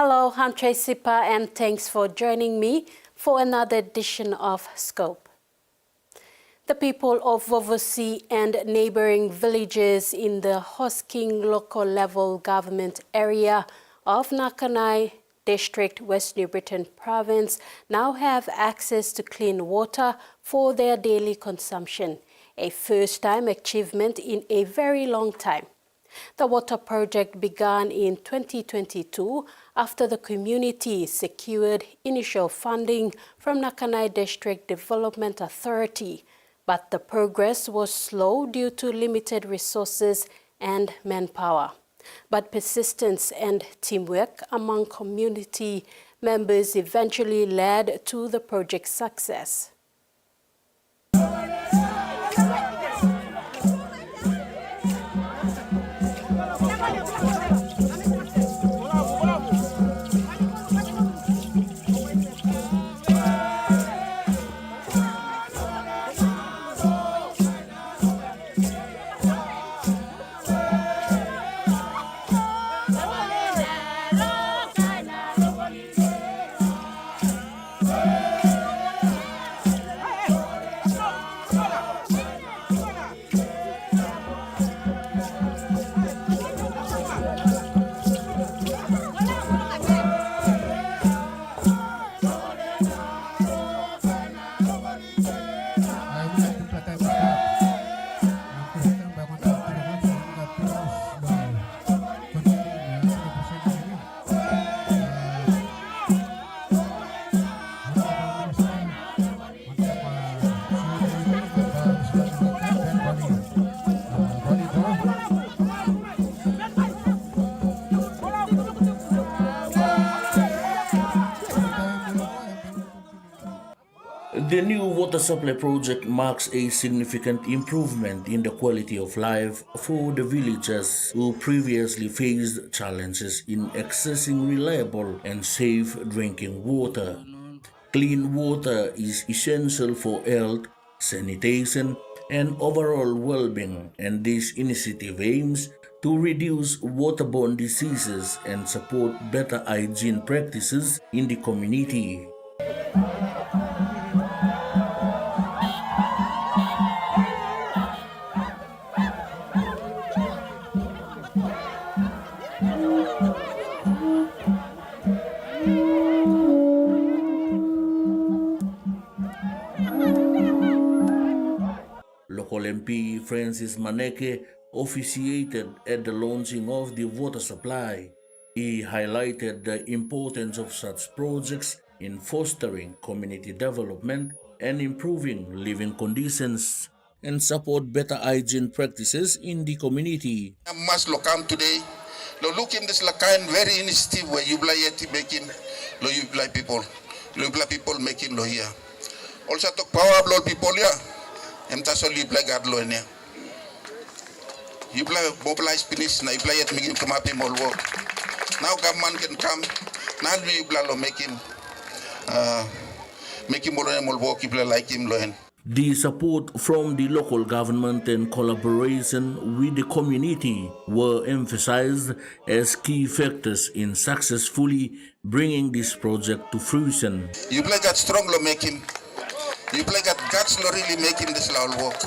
Hello, I'm Tracy Pa, and thanks for joining me for another edition of Scope. The people of Vovosi and neighboring villages in the Hosking local level government area of Nakanai District, West New Britain Province, now have access to clean water for their daily consumption, a first-time achievement in a very long time. The water project began in 2022 after the community secured initial funding from Nakanai District Development Authority, but the progress was slow due to limited resources and manpower. But persistence and teamwork among community members eventually led to the project's success. The new water supply project marks a significant improvement in the quality of life for the villagers who previously faced challenges in accessing reliable and safe drinking water. Clean water is essential for health, sanitation, and overall well-being, and this initiative aims to reduce waterborne diseases and support better hygiene practices in the community. Local MP Francis Maneke officiated at the launching of the water supply. He highlighted the importance of such projects in fostering community development and improving living conditions and support better hygiene practices in the community. Mas lokam today, lo look in this kind very initiative where you making lo you people making lo here. Also to power lo people here. Emtasol you play God lo here. You play mobilize finish na you play it making come up in all work. Now government can come. Now we play lo making more work you play like him lo. The support from the local government and collaboration with the community were emphasized as key factors in successfully bringing this project to fruition. You play God strong lo make him. You play God guts lo really make him this law work.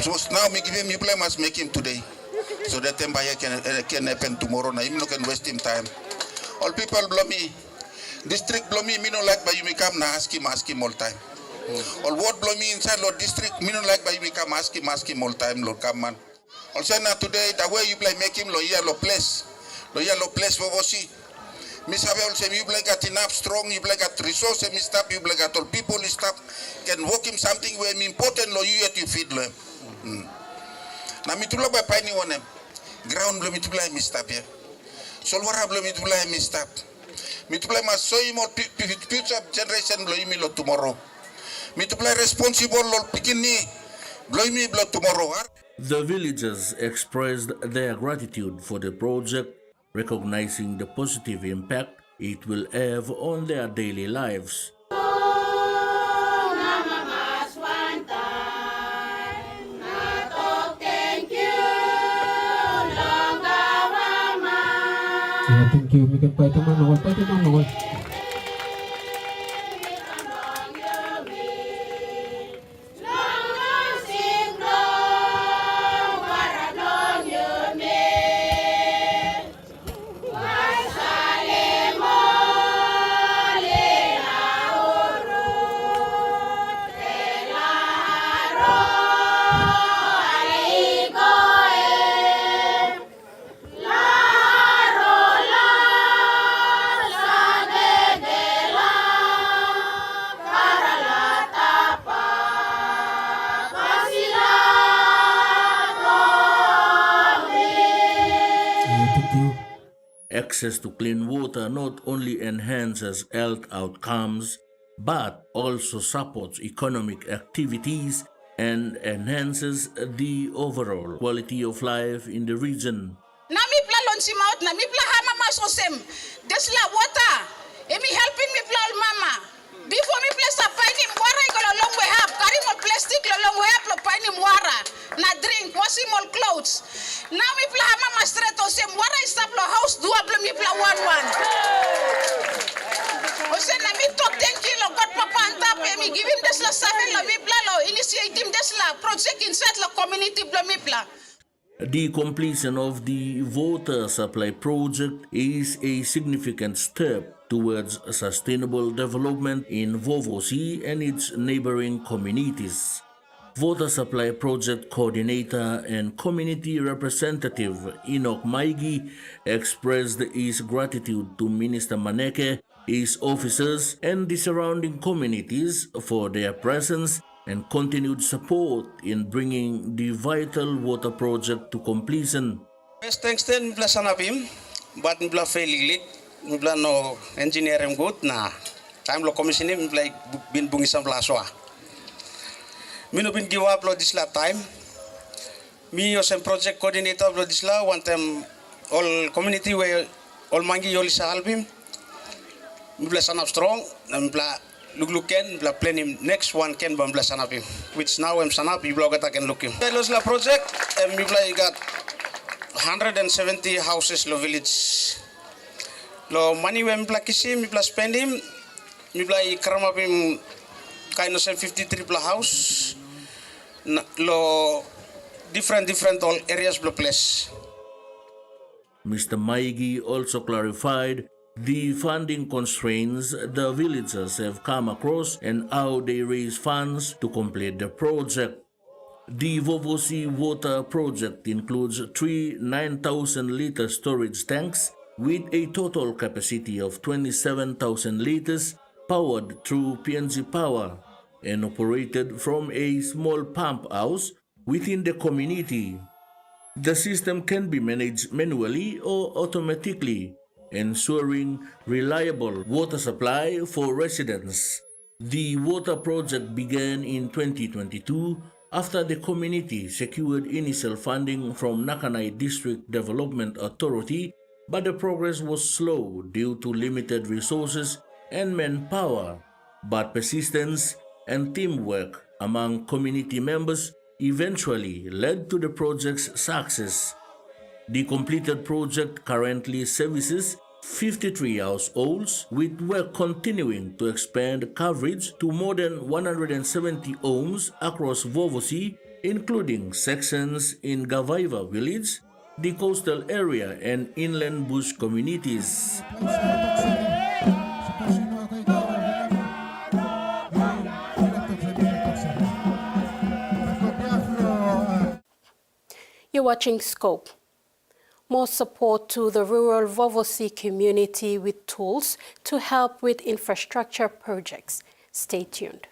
So now me give him you play must make him today. So that time can happen tomorrow. Now him no can waste him time. All people blow me. District blow me no like but you may come na ask him all time. All what blow me inside Lord district, me no like by me come ask him all time, Lord come man. Also now today, the way you play make him lo yellow place for Vosi. Miss Abel also you play got enough strong, you play got resource, me stop, you play got all people stop, can work him something where me important lo you yet you feed lo. Now me to by piny one ground blow me to play me stop here. Solwara blow me to play me stop. Me to play my so more future generation blow me lo tomorrow. Responsible tomorrow. The villagers expressed their gratitude for the project, recognizing the positive impact it will have on their daily lives. Thank you. We can play the manual. Play the manual. Thank you. Access to clean water not only enhances health outcomes, but also supports economic activities and enhances the overall quality of life in the region. Na mi pla lonsi maut na mi pla hama masosem. Desla water. Emi helping mi pla mama. Before mi pla sa paini mwara ikolo long way up. Kari mo plastic lo long way up lo paini mwara. Na drink wasi mol clothes. Now mi pla hama mastreto sem mwara istap lo house dua pla mi pla one. Ose na mi talk thank you lo God papa antap mi give him desla seven lo mi pla lo initiate him desla project inside lo community pla mi pla. The completion of the water supply project is a significant step towards sustainable development in Vovosi and its neighboring communities. Water Supply Project Coordinator and Community Representative Enoch Maigi expressed his gratitude to Minister Maneke, his officers, and the surrounding communities for their presence and continued support in bringing the vital water project to completion. Best thanks then mula sanapim, but mula failing mula no engineering good na time lo commissioning mula bin bungisam plaswa. Mino bin giwa upload this la time. Me as project coordinator upload this la one time all community where all mangi yoli sa album. Mula sanap strong mula lugluken mula plan him next one can mula sanapim. Which now I'm sanap you blog at can look him. Los la project mula got 170 houses lo village. Lo money we mula kisi mula spend him mula karamapim kind of 53 pla house lo different all areas blo place. Mr. Maigi also clarified the funding constraints the villagers have come across and how they raise funds to complete the project. The Vovosi Water Project includes 3 9,000-liter storage tanks with a total capacity of 27,000 liters powered through PNG Power and operated from a small pump house within the community. The system can be managed manually or automatically, ensuring reliable water supply for residents. The water project began in 2022 after the community secured initial funding from Nakanai District Development Authority, but the progress was slow due to limited resources and manpower. But persistence and teamwork among community members eventually led to the project's success. The completed project currently services 53 households, with work continuing to expand coverage to more than 170 homes across Vovosi, including sections in Gavaiva village, the coastal area, and inland bush communities. You're watching Scope. More support to the rural Vovosi community with tools to help with infrastructure projects. Stay tuned.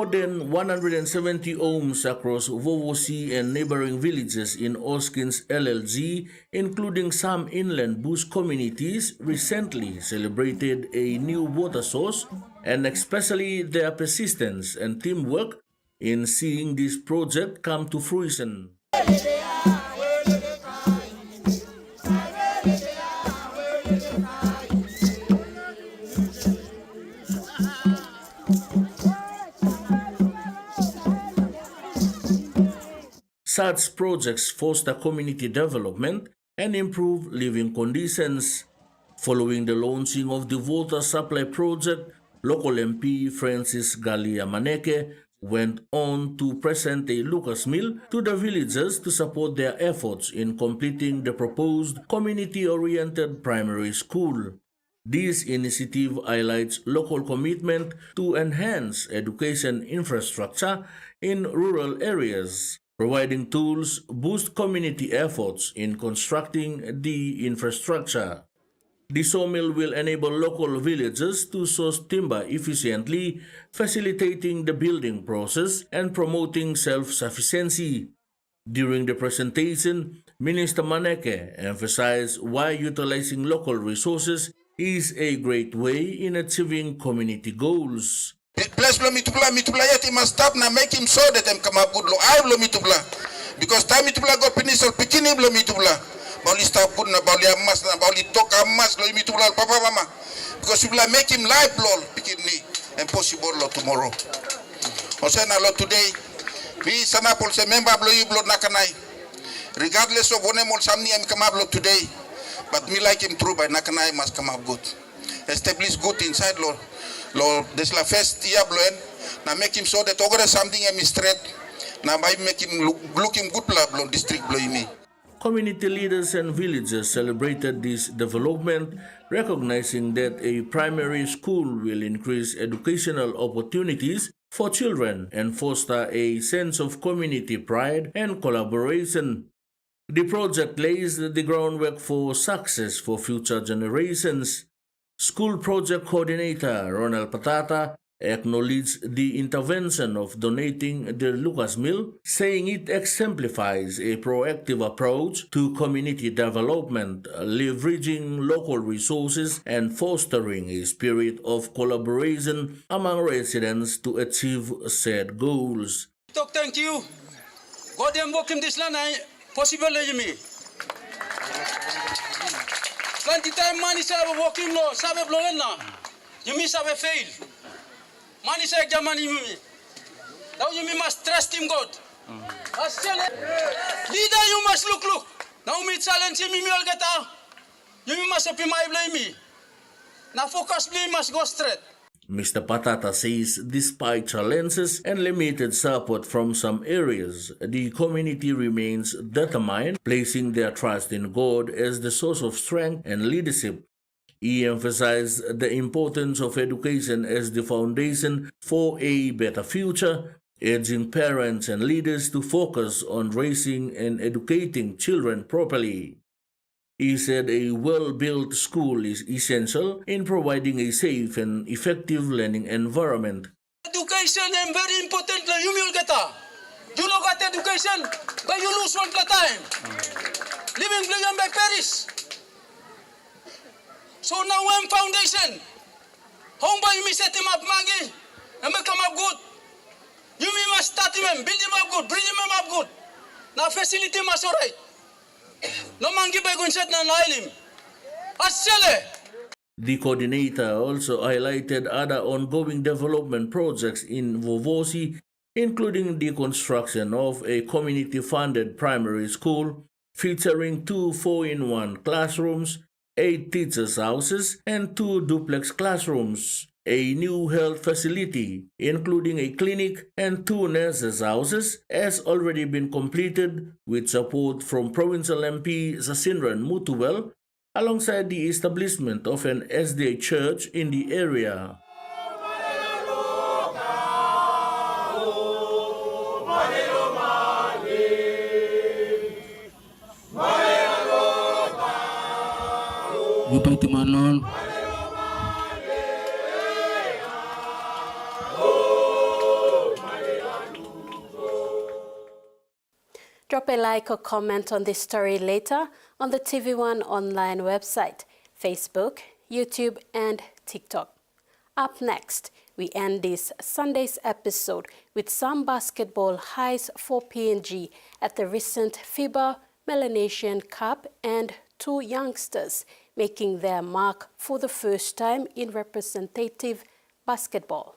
More than 170 homes across Vovosi and neighboring villages in Oskins LLG, including some inland bush communities, recently celebrated a new water source, and especially their persistence and teamwork in seeing this project come to fruition. Such projects foster community development and improve living conditions. Following the launching of the water supply project, local MP Francis Galia Maneke went on to present a Lucas Mill to the villagers to support their efforts in completing the proposed community-oriented primary school. This initiative highlights local commitment to enhance education infrastructure in rural areas, providing tools boost community efforts in constructing the infrastructure. The sawmill will enable local villagers to source timber efficiently, facilitating the building process and promoting self-sufficiency. During the presentation, Minister Maneke emphasized why utilizing local resources is a great way in achieving community goals. Place blow mitubla yet he must stop now make him so that him come up good lo I blow mitubla because time mitubla go finish or pikini blow mitubla bauli stop good na bauli amas na bauli talk amas lo mitubla papa mama because you make him live blow pikini impossible lo tomorrow also na lo today we sanapol se member blow you blow nakanai regardless of one more samni am come up blow today but me like him through by nakanai must come up good establish good inside lo this la first year blown na make him so that over something am straight na by make him look him good blow district blow me. Community leaders and villagers celebrated this development, recognizing that a primary school will increase educational opportunities for children and foster a sense of community pride and collaboration. The project lays the groundwork for success for future generations. School Project Coordinator Ronald Patata acknowledged the intervention of donating the Lucas Mill, saying it exemplifies a proactive approach to community development, leveraging local resources and fostering a spirit of collaboration among residents to achieve said goals. Thank you. God am working this land possible me. Plenty time money sabe working no sabe blowing na. You me sabe fail. Money say jamani me. Now you me must trust him God. Leader you must look. Now me challenge me all get out. You me must be my blame me. Now focus blame must go straight. Mr. Patata says despite challenges and limited support from some areas, the community remains determined, placing their trust in God as the source of strength and leadership. He emphasized the importance of education as the foundation for a better future, urging parents and leaders to focus on raising and educating children properly. He said a well-built school is essential in providing a safe and effective learning environment. Education is very important. You will get a. You don't got education, but you lose one time. Living William by Paris. So now I'm foundation. Home by me set him up, Maggie, and make him up good. You must start him, build him up good, bring him up good. Now facility must alright. No mangi by going set na him. The coordinator also highlighted other ongoing development projects in Vovosi, including the construction of a community-funded primary school featuring 2 4-in-1 classrooms, 8 teachers' houses, and 2 duplex classrooms, a new health facility, including a clinic and 2 nurses' houses, has already been completed with support from Provincial MP Zasindran Mutuwal, alongside the establishment of an SDA church in the area. Bupati Manon, like or comment on this story later on the TV1 online website, Facebook, YouTube, and TikTok. Up next, we end this Sunday's episode with some basketball highs for PNG at the recent FIBA Melanesian Cup and 2 youngsters making their mark for the first time in representative basketball.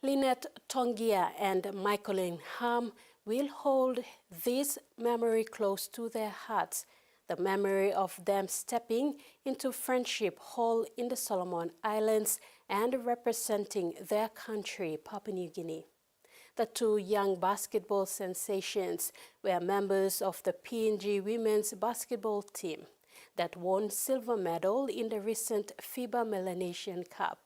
Lynette Tongia and Michaeline Ham will hold this memory close to their hearts, the memory of them stepping into Friendship Hall in the Solomon Islands and representing their country, Papua New Guinea. The 2 young basketball sensations were members of the PNG women's basketball team that won silver medal in the recent FIBA Melanesian Cup.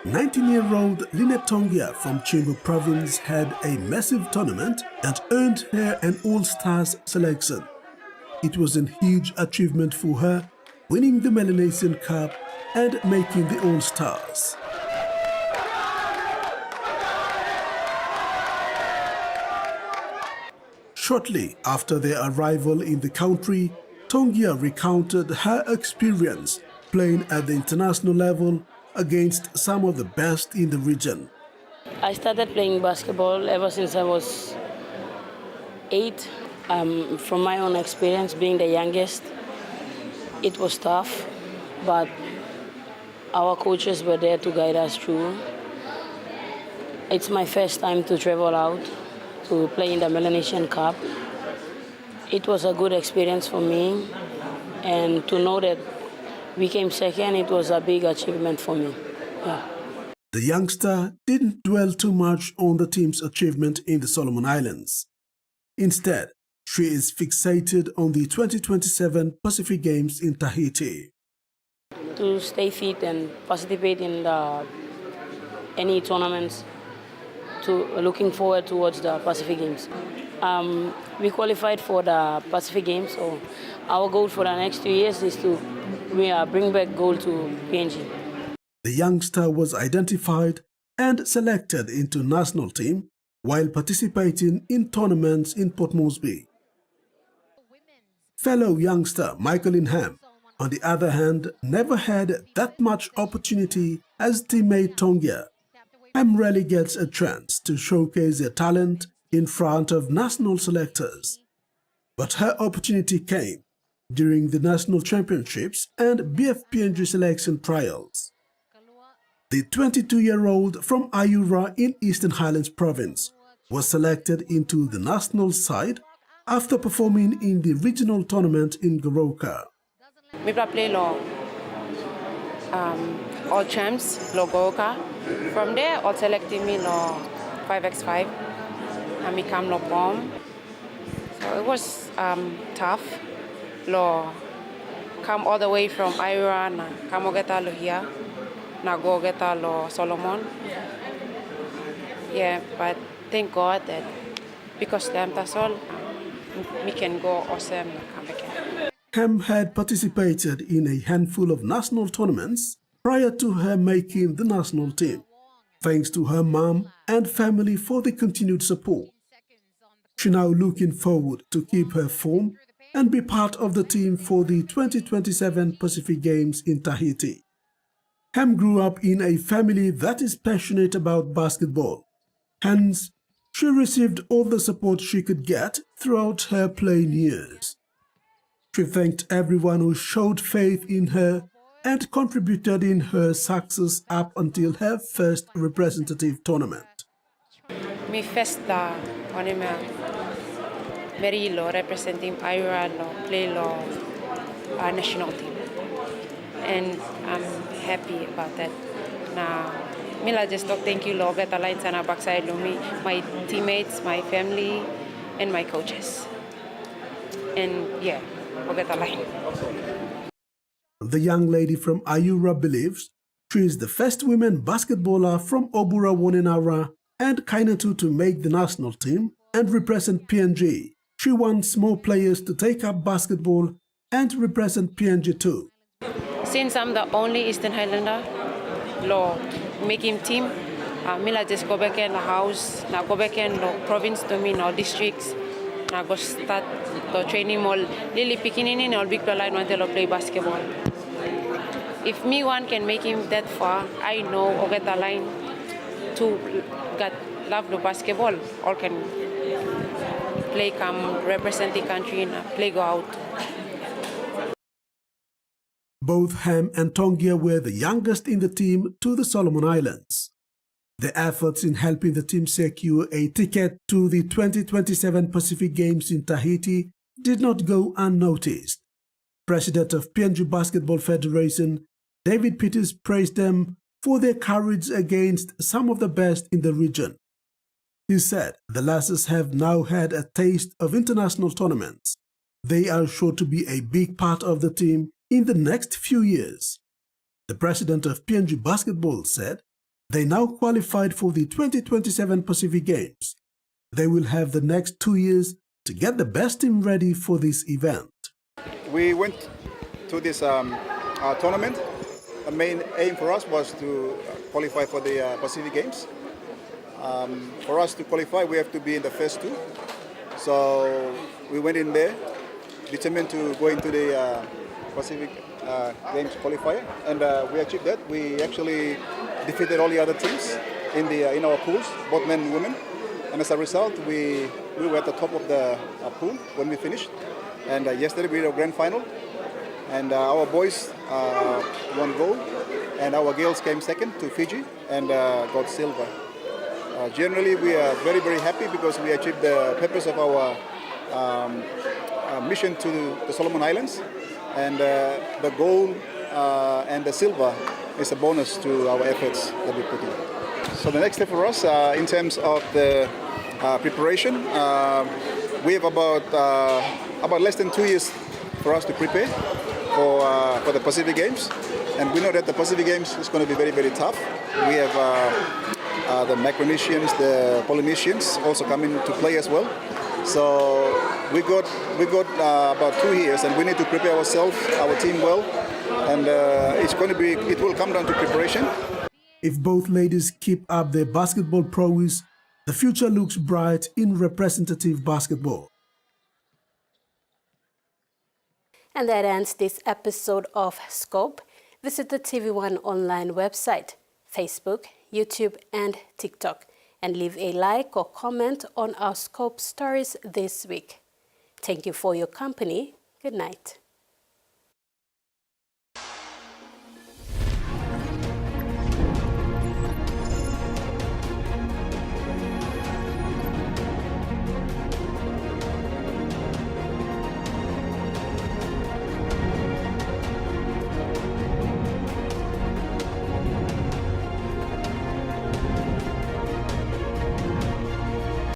19-year-old Lynette Tongia from Chimbu Province had a massive tournament and earned her an All-Stars selection. It was a huge achievement for her, winning the Melanesian Cup and making the All-Stars. Shortly after their arrival in the country, Tongia recounted her experience playing at the international level against some of the best in the region. I started playing basketball ever since I was 8. From my own experience, being the youngest, it was tough, but our coaches were there to guide us through. It's my first time to travel out to play in the Melanesian Cup. It was a good experience for me, and to know that we came second, it was a big achievement for me. Yeah. The youngster didn't dwell too much on the team's achievement in the Solomon Islands. Instead, she is fixated on the 2027 Pacific Games in Tahiti. To stay fit and participate in any tournaments, looking forward towards the Pacific Games. We qualified for the Pacific Games, so our goal for the next 2 years is to bring back gold to PNG. The youngster was identified and selected into national team while participating in tournaments in Port Moresby. Fellow youngster Michaeline Ham, on the other hand, never had that much opportunity as teammate Tongia. Ham rarely gets a chance to showcase their talent in front of national selectors. But her opportunity came during the national championships and BFPNG selection trials. The 22-year-old from Ayura in Eastern Highlands Province was selected into the national side after performing in the regional tournament in Goroka. Me play law, all champs, law Goroka. From there, all selecting me law 5x5, and me come law bomb. So it was tough. Law come all the way from Ayura na come get lo here, na go get lo Solomon. Yeah, but thank God that because them that's all, we can go awesome and come again. Ham had participated in a handful of national tournaments prior to her making the national team, thanks to her mom and family for the continued support. She now looking forward to keep her form and be part of the team for the 2027 Pacific Games in Tahiti. Ham grew up in a family that is passionate about basketball. Hence, she received all the support she could get throughout her playing years. She thanked everyone who showed faith in her and contributed in her success up until her first representative tournament. Me first very low representing Ayura law, play law national team, and I'm happy about that. Now, Mila just talk thank you law get alliance and backside me, my teammates, my family, and my coaches. And yeah, get a line. The young lady from Ayura believes she is the first women basketballer from Obura Woninara and Kainatu to make the national team and represent PNG. She wants more players to take up basketball and represent PNG too. Since I'm the only Eastern Highlander, lo making team, Mila just go back in the house, na go back in the province to me, no districts, na go start the training all. Lily picking in all big line want to play basketball. If me one can make him that far, I know or get a line to get love the basketball or can play come represent the country and play go out. Both Ham and Tongia were the youngest in the team to the Solomon Islands. Their efforts in helping the team secure a ticket to the 2027 Pacific Games in Tahiti did not go unnoticed. President of PNG Basketball Federation, David Peters, praised them for their courage against some of the best in the region. He said the lasses have now had a taste of international tournaments. They are sure to be a big part of the team in the next few years. The president of PNG Basketball said they now qualified for the 2027 Pacific Games. They will have the next 2 years to get the best team ready for this event. We went to this tournament. The main aim for us was to qualify for the Pacific Games. For us to qualify, we have to be in the first two. So we went in there, determined to go into the Pacific Games qualifier, and we achieved that. We actually defeated all the other teams in our pools, both men and women. And as a result, we were at the top of the pool when we finished. And yesterday we had a grand final, and our boys won gold, and our girls came second to Fiji and got silver. Generally, we are very, very happy because we achieved the purpose of our mission to the Solomon Islands, and the gold and the silver is a bonus to our efforts that we put in. So the next step for us in terms of the preparation, we have about less than 2 years for us to prepare for the Pacific Games, and we know that the Pacific Games is going to be very, very tough. We have the Micronesians, the Polynesians also coming to play as well. So we got about 2 years, and we need to prepare ourselves, our team well, and it will come down to preparation. If both ladies keep up their basketball prowess, the future looks bright in representative basketball. And that ends this episode of Scope. Visit the TV1 online website, Facebook, YouTube, and TikTok, and leave a like or comment on our Scope stories this week. Thank you for your company. Good night.